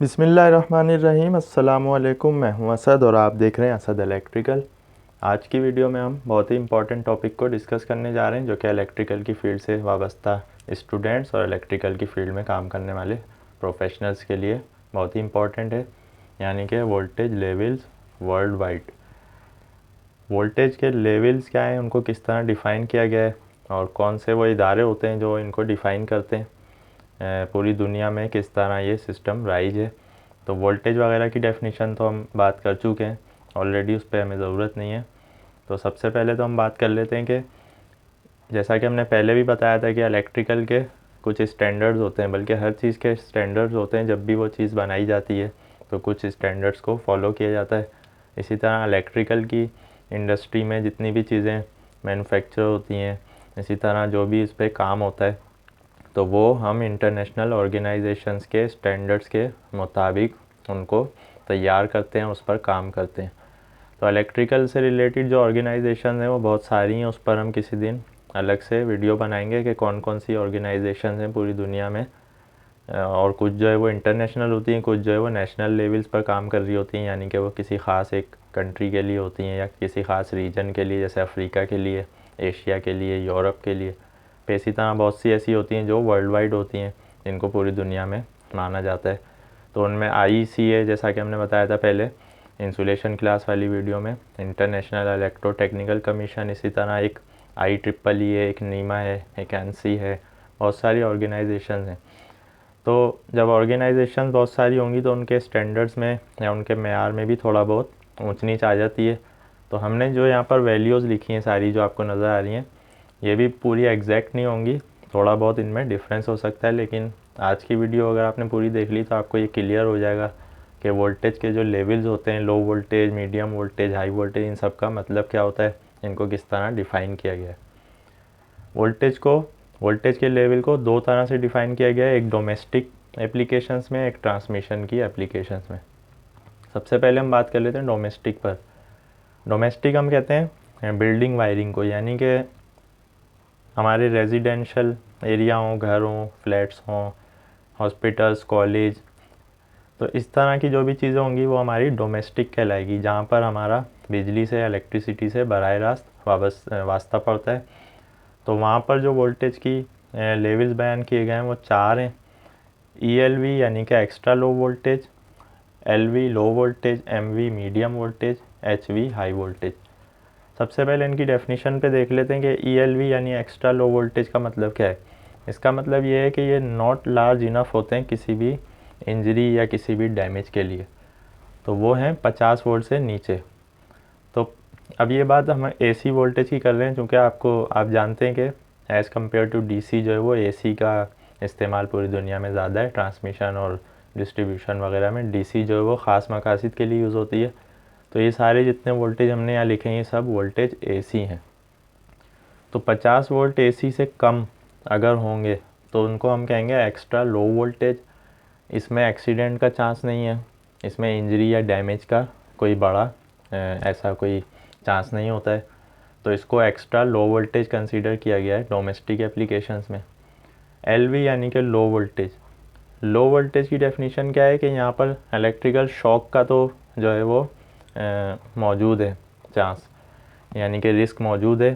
बिस्मिल्लाहिर्रहमानिर्रहीम। अस्सलामुअलैकुम। मैं हूं असद और आप देख रहे हैं असद इलेक्ट्रिकल। आज की वीडियो में हम बहुत ही इंपॉर्टेंट टॉपिक को डिस्कस करने जा रहे हैं जो कि इलेक्ट्रिकल की फ़ील्ड से वाबस्ता स्टूडेंट्स और इलेक्ट्रिकल की फ़ील्ड में काम करने वाले प्रोफेशनल्स के लिए बहुत ही इंपॉर्टेंट है, यानी कि voltage levels world wide. Voltage के लेवल्स क्या हैं, उनको किस तरह डिफ़ाइन किया गया है और कौन से वो इदारे होते हैं जो इनको डिफ़ाइन करते हैं, पूरी दुनिया में किस तरह ये सिस्टम राइज है। तो वोल्टेज वगैरह की डेफिनेशन तो हम बात कर चुके हैं ऑलरेडी, उस पर हमें ज़रूरत नहीं है। तो सबसे पहले तो हम बात कर लेते हैं कि जैसा कि हमने पहले भी बताया था कि इलेक्ट्रिकल के कुछ स्टैंडर्ड्स होते हैं, बल्कि हर चीज़ के स्टैंडर्ड्स होते हैं। जब भी वो चीज़ बनाई जाती है तो कुछ स्टैंडर्ड्स को फॉलो किया जाता है। इसी तरह इलेक्ट्रिकल की इंडस्ट्री में जितनी भी चीज़ें मैन्युफैक्चर होती हैं, इसी तरह जो भी इस पर काम होता है, तो वो हम इंटरनेशनल ऑर्गेनाइजेशंस के स्टैंडर्ड्स के मुताबिक उनको तैयार करते हैं, उस पर काम करते हैं। तो इलेक्ट्रिकल से रिलेटेड जो ऑर्गेनाइजेशन है वो बहुत सारी हैं, उस पर हम किसी दिन अलग से वीडियो बनाएंगे कि कौन कौन सी ऑर्गेनाइजेशन हैं पूरी दुनिया में। और कुछ जो है वो इंटरनेशनल होती हैं, कुछ जो है वो नेशनल लेवल्स पर काम कर रही होती हैं, यानी कि वो किसी ख़ास एक कंट्री के लिए होती हैं या किसी ख़ास रीजन के लिए, जैसे अफ्रीका के लिए, एशिया के लिए, यूरोप के लिए। पे इसी तरह बहुत सी ऐसी होती हैं जो वर्ल्ड वाइड होती हैं, जिनको पूरी दुनिया में माना जाता है। तो उनमें IECA, जैसा कि हमने बताया था पहले इंसुलेशन क्लास वाली वीडियो में, इंटरनेशनल इलेक्ट्रो टेक्निकल कमीशन, इसी तरह एक IEEE है, एक नीमा है, एक ANSI है, बहुत सारी ऑर्गेनाइजेशन हैं। तो जब ऑर्गेनाइजेशन बहुत सारी होंगी तो उनके स्टैंडर्ड्स में या उनके मेयार में भी थोड़ा बहुत ऊंच नीच आ जाती है। तो हमने जो यहाँ पर वैल्यूज़ लिखी हैं सारी जो आपको नज़र आ रही हैं, ये भी पूरी एग्जैक्ट नहीं होंगी, थोड़ा बहुत इनमें डिफरेंस हो सकता है। लेकिन आज की वीडियो अगर आपने पूरी देख ली तो आपको ये क्लियर हो जाएगा कि वोल्टेज के जो लेवल्स होते हैं, low voltage, medium voltage, high voltage, इन सब का मतलब क्या होता है, इनको किस तरह डिफ़ाइन किया गया है। वोल्टेज के लेवल को दो तरह से डिफ़ाइन किया गया है, एक डोमेस्टिक एप्लीकेशंस में, एक ट्रांसमिशन की एप्लीकेशंस में। सबसे पहले हम बात कर लेते हैं डोमेस्टिक पर। डोमेस्टिक हम कहते हैं बिल्डिंग वायरिंग को, यानी कि हमारे रेजिडेंशियल एरिया हों, घर हों, फ्लैट्स हों, हॉस्पिटल्स, कॉलेज, तो इस तरह की जो भी चीज़ें होंगी वो हमारी डोमेस्टिक कहलाएगी, जहाँ पर हमारा बिजली से, इलेक्ट्रिसिटी से बराह रास्त वास्ता पड़ता है। तो वहाँ पर जो वोल्टेज की लेवल्स बयान किए गए हैं वो चार हैं। ELV यानी कि extra low voltage, LV low voltage, MV medium voltage, HV high voltage. सबसे पहले इनकी डेफिनेशन पे देख लेते हैं कि ELV यानी एक्स्ट्रा लो वोल्टेज का मतलब क्या है। इसका मतलब ये है कि ये नॉट लार्ज इनफ होते हैं किसी भी इंजरी या किसी भी डैमेज के लिए, तो वो हैं 50 वोल्ट से नीचे। तो अब ये बात हम AC वोल्टेज की कर रहे हैं, क्योंकि आप जानते हैं कि एज़ कम्पेयर टू DC जो है वो AC का इस्तेमाल पूरी दुनिया में ज़्यादा है, ट्रांसमिशन और डिस्ट्रीब्यूशन वगैरह में। DC जो है वो ख़ास मकासद के लिए यूज़ होती है। तो ये सारे जितने वोल्टेज हमने यहाँ लिखे हैं ये सब वोल्टेज AC हैं। तो 50 वोल्ट AC से कम अगर होंगे तो उनको हम कहेंगे एक्स्ट्रा लो वोल्टेज। इसमें एक्सीडेंट का चांस नहीं है, इसमें इंजरी या डैमेज का कोई बड़ा ऐसा कोई चांस नहीं होता है, तो इसको एक्स्ट्रा लो वोल्टेज कंसीडर किया गया है डोमेस्टिक एप्लीकेशंस में। LV यानी कि लो वोल्टेज। लो वोल्टेज की डेफिनेशन क्या है कि यहाँ पर इलेक्ट्रिकल शॉक का तो जो है वो मौजूद है चांस, यानी कि रिस्क मौजूद है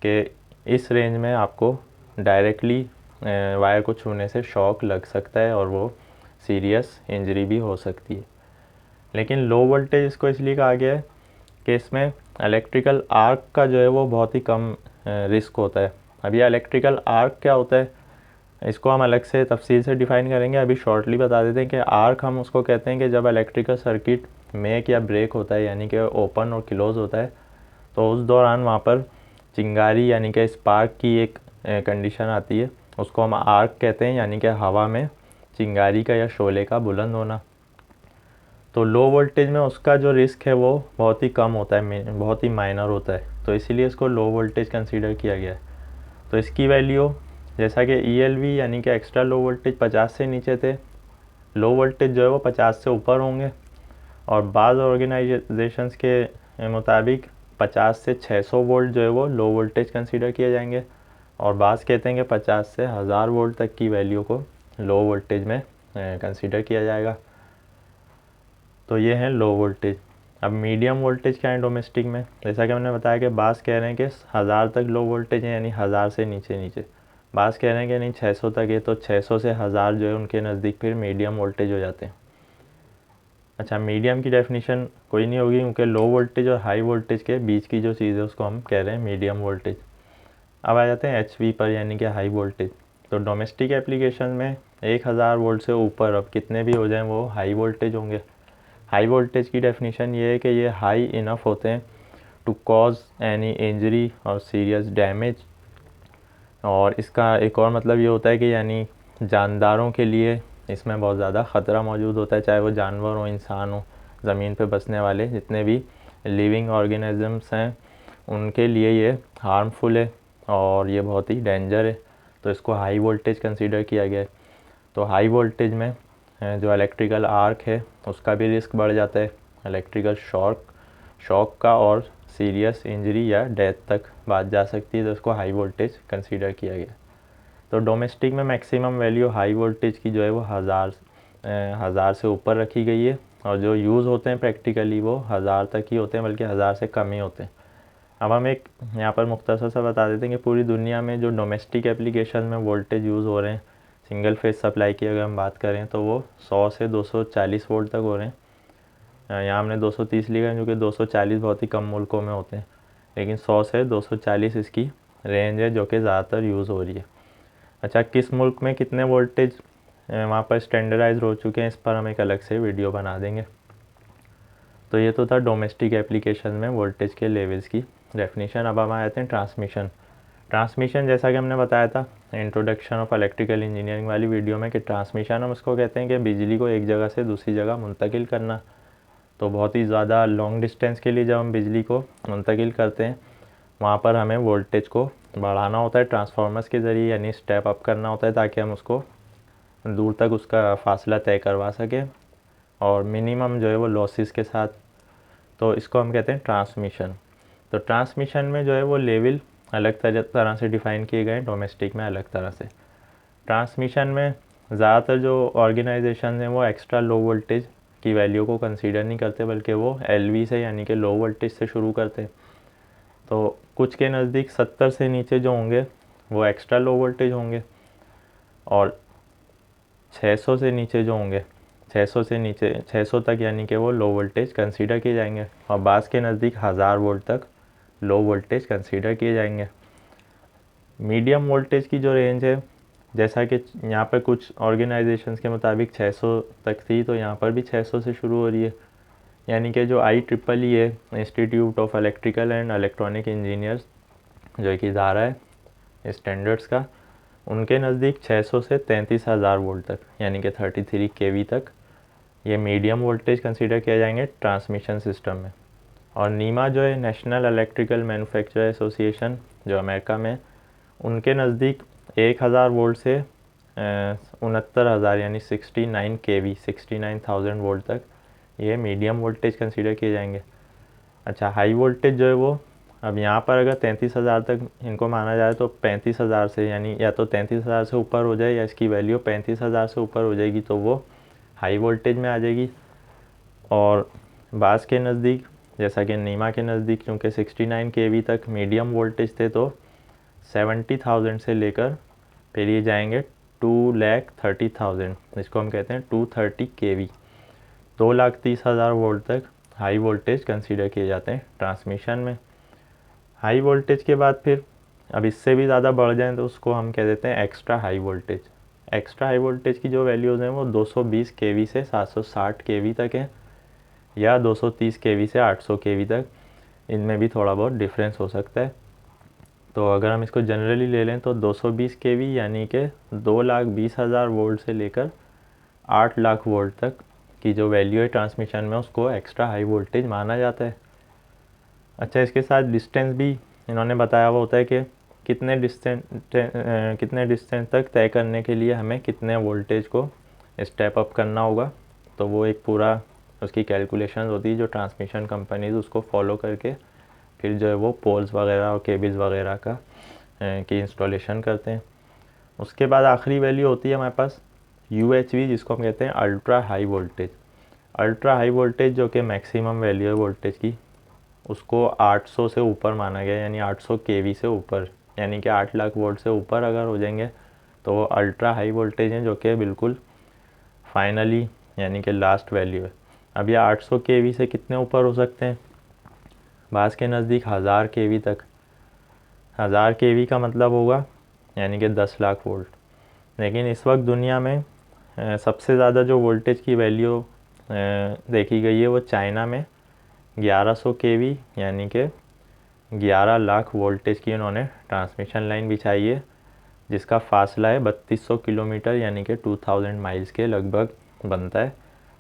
कि इस रेंज में आपको डायरेक्टली वायर को छूने से शॉक लग सकता है और वो सीरियस इंजरी भी हो सकती है। लेकिन लो वोल्टेज इसको इसलिए कहा गया है कि इसमें इलेक्ट्रिकल आर्क का जो है वो बहुत ही कम रिस्क होता है। अब ये इलेक्ट्रिकल आर्क क्या होता है, इसको हम अलग से तफसील से डिफ़ाइन करेंगे। अभी शॉर्टली बता देते हैं कि आर्क हम उसको कहते हैं कि जब इलेक्ट्रिकल सर्किट मेक या ब्रेक होता है, यानी कि ओपन और क्लोज़ होता है, तो उस दौरान वहाँ पर चिंगारी यानी कि स्पार्क की एक कंडीशन आती है, उसको हम आर्क कहते हैं, यानी कि हवा में चिंगारी का या शोले का बुलंद होना। तो लो वोल्टेज में उसका जो रिस्क है वो बहुत ही कम होता है, बहुत ही माइनर होता है, तो इसीलिए इसको लो वोल्टेज कंसीडर किया गया है। तो इसकी वैल्यू जैसा कि ELV यानी कि एक्स्ट्रा लो वोल्टेज 50 से नीचे थे, लो वोल्टेज जो है वो 50 से ऊपर होंगे। और बाज़ ऑर्गेनाइजेशंस के मुताबिक 50 से 600 वोल्ट जो है वो लो वोल्टेज कंसीडर किए जाएंगे, और बाज़ कहते हैं कि 50 से 1000 वोल्ट तक की वैल्यू को लो वोल्टेज में कंसीडर किया जाएगा। तो ये है लो वोल्टेज। अब मीडियम वोल्टेज क्या है डोमेस्टिक में, जैसा कि हमने बताया कि बास कह रहे हैं कि 1000 तक लो वोल्टेज है, यानी 1000 से नीचे नीचे। बास कह रहे हैं कि नहीं 600 तक है, तो 600 से 1000 जो है उनके नज़दीक फिर मीडियम वोल्टेज हो जाते हैं। अच्छा, मीडियम की डेफिनेशन कोई नहीं होगी, क्योंकि लो वोल्टेज और हाई वोल्टेज के बीच की जो चीज़ है उसको हम कह रहे हैं मीडियम वोल्टेज। अब आ जाते हैं HV पर, यानी कि हाई वोल्टेज। तो डोमेस्टिक एप्लीकेशन में 1000 वोल्ट से ऊपर अब कितने भी हो जाएं वो हाई वोल्टेज होंगे। हाई वोल्टेज की डेफिनेशन ये है कि ये हाई इनफ होते हैं टू कॉज एनी इंजरी और सीरियस डैमेज। और इसका एक और मतलब ये होता है कि यानी जानदारों के लिए इसमें बहुत ज़्यादा ख़तरा मौजूद होता है, चाहे वो जानवर हो, इंसान हो, ज़मीन पे बसने वाले जितने भी लिविंग ऑर्गेनिज़म्स हैं उनके लिए ये हार्मफुल है और ये बहुत ही डेंजर है। तो इसको हाई वोल्टेज कंसीडर किया गया है। तो हाई वोल्टेज में जो इलेक्ट्रिकल आर्क है उसका भी रिस्क बढ़ जाता है, इलेक्ट्रिकल शॉक का, और सीरियस इंजरी या डेथ तक बात जा सकती है, तो इसको हाई वोल्टेज कंसीडर किया गया। तो डोमेस्टिक में मैक्सिमम वैल्यू हाई वोल्टेज की जो है वो हज़ार से ऊपर रखी गई है, और जो यूज़ होते हैं प्रैक्टिकली वो 1000 तक ही होते हैं, बल्कि 1000 से कम ही होते हैं। अब हम एक यहाँ पर मुख्तसर सा बता देते हैं कि पूरी दुनिया में जो डोमेस्टिक एप्लीकेशन में वोल्टेज यूज़ हो रहे हैं सिंगल फेज सप्लाई की अगर हम बात करें तो वो 100 से 240 वोल्ट तक हो रहे हैं। यहाँ हमने 230 लिखा है क्योंकि 240 बहुत ही कम मुल्कों में होते हैं, लेकिन 100 से 240 इसकी रेंज है जो कि ज़्यादातर यूज़ हो रही है। अच्छा, किस मुल्क में कितने वोल्टेज वहाँ पर स्टैंडर्डाइज हो चुके हैं इस पर हम एक अलग से वीडियो बना देंगे। तो ये तो था डोमेस्टिक एप्लीकेशन में वोल्टेज के लेवल्स की डेफिनेशन। अब हम आ जाते हैं ट्रांसमिशन जैसा कि हमने बताया था इंट्रोडक्शन ऑफ इलेक्ट्रिकल इंजीनियरिंग वाली वीडियो में कि ट्रांसमिशन हम उसको कहते हैं कि बिजली को एक जगह से दूसरी जगह मुंतकिल करना। तो बहुत ही ज़्यादा लॉन्ग डिस्टेंस के लिए जब हम बिजली को मुंतकिल करते हैं वहाँ पर हमें वोल्टेज को बढ़ाना होता है ट्रांसफार्मर्स के ज़रिए, यानी स्टेप अप करना होता है ताकि हम उसको दूर तक उसका फासला तय करवा सकें और मिनिमम जो है वो लॉसेस के साथ। तो इसको हम कहते हैं ट्रांसमिशन। तो ट्रांसमिशन में जो है वो लेवल अलग तरह से डिफ़ाइन किए गए हैं, डोमेस्टिक में अलग तरह से। ट्रांसमिशन में ज़्यादातर जो ऑर्गेनाइजेशन हैं वो एक्स्ट्रा लो वोल्टेज की वैल्यू को कंसीडर नहीं करते, बल्कि वो LV से यानी कि लो वोल्टेज से शुरू करते। तो कुछ के नज़दीक 70 से नीचे जो होंगे वो एक्स्ट्रा लो वोल्टेज होंगे, और 600 से नीचे जो होंगे 600 तक यानी कि वो लो वोल्टेज कंसीडर किए जाएंगे, और बास के नज़दीक 1000 वोल्ट तक लो वोल्टेज कंसीडर किए जाएंगे। मीडियम वोल्टेज की जो रेंज है, जैसा कि यहाँ पर कुछ ऑर्गेनाइजेशंस के मुताबिक 600 तक थी, तो यहाँ पर भी 600 से शुरू हो रही है। यानी कि जो IEEE है, institute of electrical and electronic engineers, जो एक इदारा है स्टैंडर्ड्स का, उनके नज़दीक 600 से 33,000 वोल्ट तक यानी कि 33 kV तक ये मीडियम वोल्टेज कंसीडर किए जाएंगे ट्रांसमिशन सिस्टम में। और नीमा जो है नेशनल इलेक्ट्रिकल मैन्युफैक्चरर एसोसिएशन जो अमेरिका में, उनके नज़दीक 1000 वोल्ट से 69,000 यानी 69 kV 69,000 वोल्ट तक ये मीडियम वोल्टेज कंसीडर किए जाएंगे। अच्छा, हाई वोल्टेज जो है वो अब यहाँ पर अगर 33,000 तक इनको माना जाए तो 35,000 से, यानी या तो 33,000 से ऊपर हो जाए या इसकी वैल्यू 35,000 से ऊपर हो जाएगी तो वो हाई वोल्टेज में आ जाएगी। और बास के नज़दीक जैसा कि नीमा के नज़दीक क्योंकि 69 kV तक मीडियम वोल्टेज थे, तो 70,000 से लेकर फिर ये जाएंगे 2,30,000, इसको हम कहते हैं 230 kV 2,30,000 वोल्ट तक हाई वोल्टेज कंसीडर किए जाते हैं ट्रांसमिशन में। हाई वोल्टेज के बाद फिर अब इससे भी ज़्यादा बढ़ जाएं तो उसको हम कह देते हैं extra high voltage. Extra high voltage की जो वैल्यूज़ हैं वो 220 kV से 760 kV तक है, या 230 kV से 800 kV तक, इनमें भी थोड़ा बहुत डिफरेंस हो सकता है। तो अगर हम इसको जनरली ले लें तो 220 kV यानी कि 2,20,000 वोल्ट से लेकर 8 लाख वोल्ट तक की जो वैल्यू है ट्रांसमिशन में उसको एक्स्ट्रा हाई वोल्टेज माना जाता है। अच्छा, इसके साथ डिस्टेंस भी इन्होंने बताया हुआ होता है कि कितने डिस्टेंस तक तय करने के लिए हमें कितने वोल्टेज को स्टेप अप करना होगा। तो वो एक पूरा उसकी कैलकुलेशन होती है जो ट्रांसमिशन कंपनीज उसको फॉलो करके फिर जो है वो पोल्स वगैरह और केबल्स वगैरह का की इंस्टॉलेशन करते हैं। उसके बाद आखिरी वैल्यू होती है हमारे पास UHV, जिसको हम कहते हैं ultra high voltage. Ultra high voltage जो कि मैक्सिमम वैल्यू है वोल्टेज की, उसको 800 से ऊपर माना गया, यानी 800 केवी से ऊपर, यानी कि 8 लाख वोल्ट से ऊपर अगर हो जाएंगे तो वो अल्ट्रा हाई वोल्टेज हैं, जो कि बिल्कुल फाइनली यानी कि लास्ट वैल्यू है। अब ये 800 केवी से कितने ऊपर हो सकते हैं? बास के नज़दीक 1000 केवी तक। 1000 केवी का मतलब होगा यानी कि 10 लाख वोल्ट। लेकिन इस वक्त दुनिया में सबसे ज़्यादा जो वोल्टेज की वैल्यू देखी गई है वो चाइना में 1100 केवी यानी कि 11 लाख वोल्टेज की उन्होंने ट्रांसमिशन लाइन बिछाई है, जिसका फासला है 3200 किलोमीटर यानी कि 2000 माइल्स के लगभग बनता है,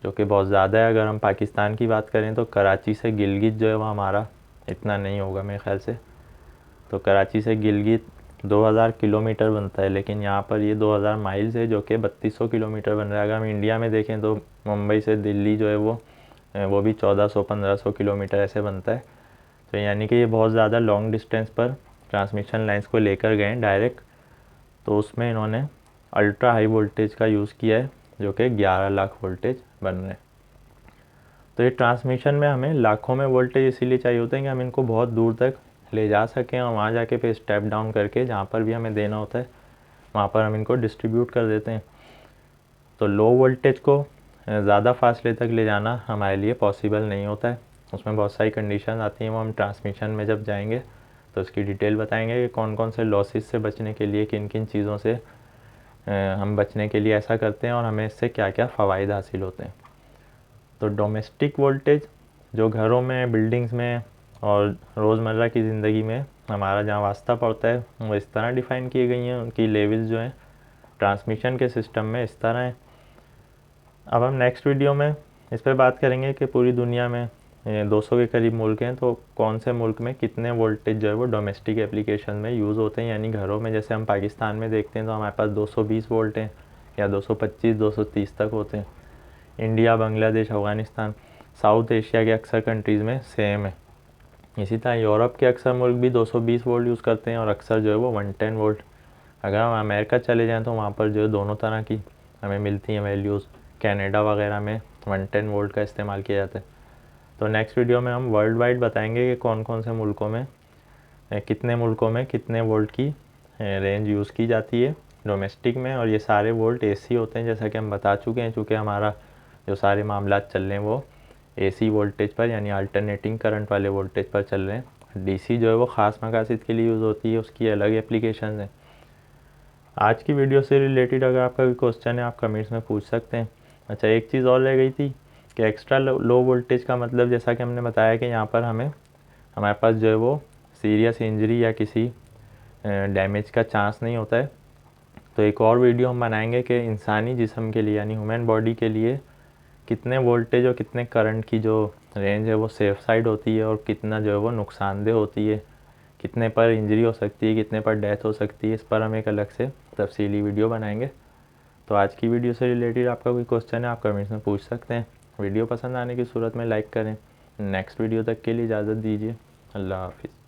जो कि बहुत ज़्यादा है। अगर हम पाकिस्तान की बात करें तो कराची से गिलगित जो है वो हमारा इतना नहीं होगा मेरे ख्याल से। तो कराची से गिलगित 2000 किलोमीटर बनता है, लेकिन यहाँ पर ये 2000 माइल्स है जो कि 3200 किलोमीटर बन रहा है। अगर हम इंडिया में देखें तो मुंबई से दिल्ली जो है वो भी 1400-1500 किलोमीटर ऐसे बनता है। तो यानी कि ये बहुत ज़्यादा लॉन्ग डिस्टेंस पर ट्रांसमिशन लाइंस को लेकर गए डायरेक्ट। तो उसमें इन्होंने अल्ट्रा हाई वोल्टेज का यूज़ किया है जो कि 11 लाख वोल्टेज बन रहे हैं। तो ये ट्रांसमिशन में हमें लाखों में वोल्टेज इसीलिए चाहिए होते हैं कि हम इनको बहुत दूर तक ले जा सकें और वहाँ जाके फिर स्टेप डाउन करके जहाँ पर भी हमें देना होता है वहाँ पर हम इनको डिस्ट्रीब्यूट कर देते हैं। तो लो वोल्टेज को ज़्यादा फासले तक ले जाना हमारे लिए पॉसिबल नहीं होता है, उसमें बहुत सारी कंडीशन आती हैं। वो हम ट्रांसमिशन में जब जाएंगे तो उसकी डिटेल बताएंगे कि कौन कौन से लॉसेस से बचने के लिए किन किन चीज़ों से हम बचने के लिए ऐसा करते हैं और हमें इससे क्या क्या फ़वाइद हासिल होते हैं। तो डोमेस्टिक वोल्टेज जो घरों में, बिल्डिंग्स में और रोज़मर्रा की ज़िंदगी में हमारा जहाँ वास्ता पड़ता है वो इस तरह डिफ़ाइन की गई हैं, उनकी लेवल्स जो हैं ट्रांसमिशन के सिस्टम में इस तरह हैं। अब हम नेक्स्ट वीडियो में इस पर बात करेंगे कि पूरी दुनिया में 200 के करीब मुल्क हैं, तो कौन से मुल्क में कितने वोल्टेज जो है वो डोमेस्टिक एप्लीकेशन में यूज़ होते हैं, यानी घरों में। जैसे हम पाकिस्तान में देखते हैं तो हमारे पास 220 वोल्ट हैं या 225, 230 तक होते हैं। India, Bangladesh, Afghanistan, south Asia के अक्सर कंट्रीज़ में सेम है। इसी तरह यूरोप के अक्सर मुल्क भी 220 वोल्ट यूज़ करते हैं और अक्सर जो है वो 110 वोल्ट। अगर हम अमेरिका चले जाएँ तो वहाँ पर जो है दोनों तरह की हमें मिलती हैं वैल्यूज़। कनाडा वगैरह में 110 वोल्ट का इस्तेमाल किया जाता है। तो नेक्स्ट वीडियो में हम वर्ल्ड वाइड बताएंगे कि कौन कौन से मुल्कों में कितने वोल्ट की रेंज यूज़ की जाती है डोमेस्टिक में। और ये सारे वोल्ट एसी होते हैं, जैसा कि हम बता चुके हैं, चूँकि हमारा जो सारे मामला चल रहे हैं वो एसी वोल्टेज पर यानी अल्टरनेटिंग करंट वाले वोल्टेज पर चल रहे हैं। डीसी जो है वो ख़ास मकासद के लिए यूज़ होती है, उसकी अलग एप्लीकेशन है। आज की वीडियो से रिलेटेड अगर आपका कोई क्वेश्चन है आप कमेंट्स में पूछ सकते हैं। अच्छा, एक चीज़ और रह गई थी कि एक्स्ट्रा लो वोल्टेज का मतलब, जैसा कि हमने बताया कि यहाँ पर हमारे पास जो है वो सीरियस इंजरी या किसी डैमेज का चांस नहीं होता है। तो एक और वीडियो हम बनाएंगे कि इंसानी जिस्म के लिए यानी ह्यूमन बॉडी के लिए कितने वोल्टेज और कितने करंट की जो रेंज है वो सेफ़ साइड होती है और कितना जो है वो नुकसानदेह होती है, कितने पर इंजरी हो सकती है, कितने पर डेथ हो सकती है। इस पर हम एक अलग से तफसीली वीडियो बनाएंगे। तो आज की वीडियो से रिलेटेड आपका कोई क्वेश्चन है आप कमेंट्स में पूछ सकते हैं। वीडियो पसंद आने की सूरत में लाइक करें। नेक्स्ट वीडियो तक के लिए इजाज़त दीजिए। अल्लाह हाफिज़।